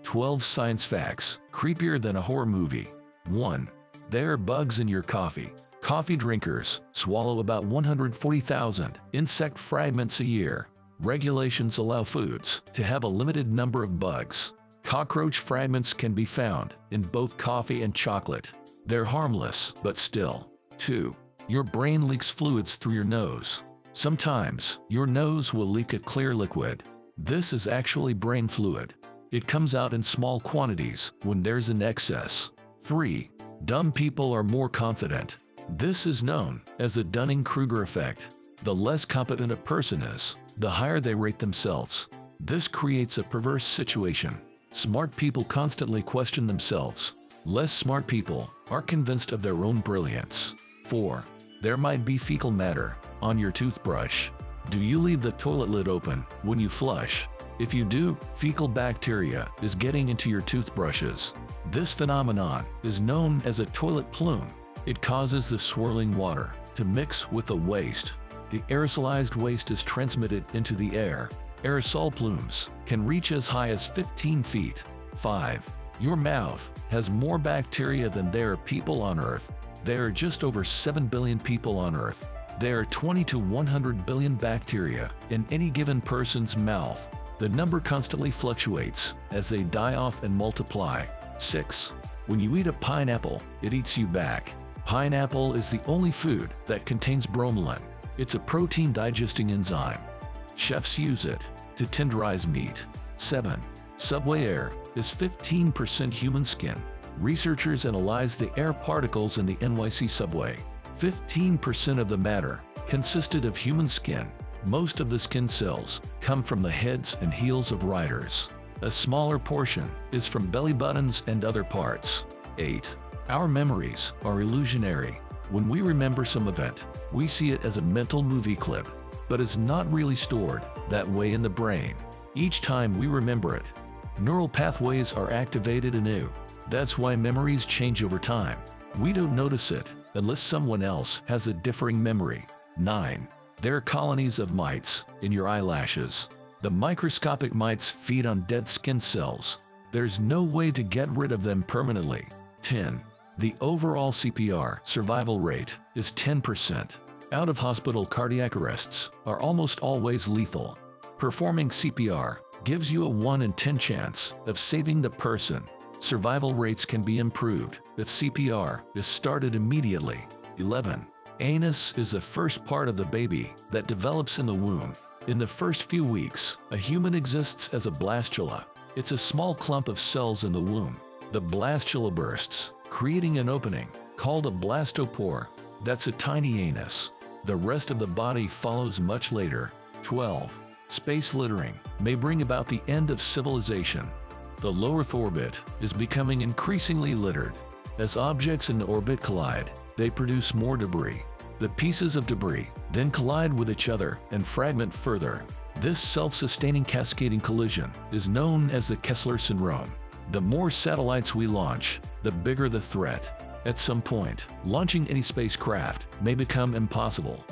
12 science facts, creepier than a horror movie. 1. There are bugs in your coffee. Coffee drinkers swallow about 140,000 insect fragments a year. Regulations allow foods to have a limited number of bugs. Cockroach fragments can be found in both coffee and chocolate. They're harmless, but still. 2. Your brain leaks fluids through your nose. Sometimes, your nose will leak a clear liquid. This is actually brain fluid. It comes out in small quantities when there's an excess. 3. Dumb people are more confident. This is known as the Dunning-Kruger effect. The less competent a person is, the higher they rate themselves. This creates a perverse situation. Smart people constantly question themselves. Less smart people are convinced of their own brilliance. 4. There might be fecal matter on your toothbrush. Do you leave the toilet lid open when you flush? If you do, fecal bacteria is getting into your toothbrushes. This phenomenon is known as a toilet plume. It causes the swirling water to mix with the waste. The aerosolized waste is transmitted into the air. Aerosol plumes can reach as high as 15 feet. 5. Your mouth has more bacteria than there are people on Earth. There are just over 7 billion people on Earth. There are 20 to 100 billion bacteria in any given person's mouth. The number constantly fluctuates as they die off and multiply. 6. When you eat a pineapple, it eats you back. Pineapple is the only food that contains bromelain. It's a protein digesting enzyme. Chefs use it to tenderize meat. 7. Subway air is 15% human skin. Researchers analyzed the air particles in the NYC subway. 15% of the matter consisted of human skin. Most of the skin cells come from the heads and heels of riders. A smaller portion is from belly buttons and other parts. 8. Our memories are illusionary. When we remember some event, we see it as a mental movie clip, but it's not really stored that way in the brain. Each time we remember it, neural pathways are activated anew. That's why memories change over time. We don't notice it unless someone else has a differing memory. 9. There are colonies of mites in your eyelashes. The microscopic mites feed on dead skin cells. There's no way to get rid of them permanently. 10. The overall CPR survival rate is 10%. Out-of-hospital cardiac arrests are almost always lethal. Performing CPR gives you a 1 in 10 chance of saving the person. Survival rates can be improved if CPR is started immediately. 11. Anus is the first part of the baby that develops in the womb. In the first few weeks, a human exists as a blastula. It's a small clump of cells in the womb. The blastula bursts, creating an opening called a blastopore. That's a tiny anus. The rest of the body follows much later. 12. Space littering may bring about the end of civilization. The low Earth orbit is becoming increasingly littered. As objects in orbit collide, they produce more debris. The pieces of debris then collide with each other and fragment further. This self-sustaining cascading collision is known as the Kessler syndrome. The more satellites we launch, the bigger the threat. At some point, launching any spacecraft may become impossible.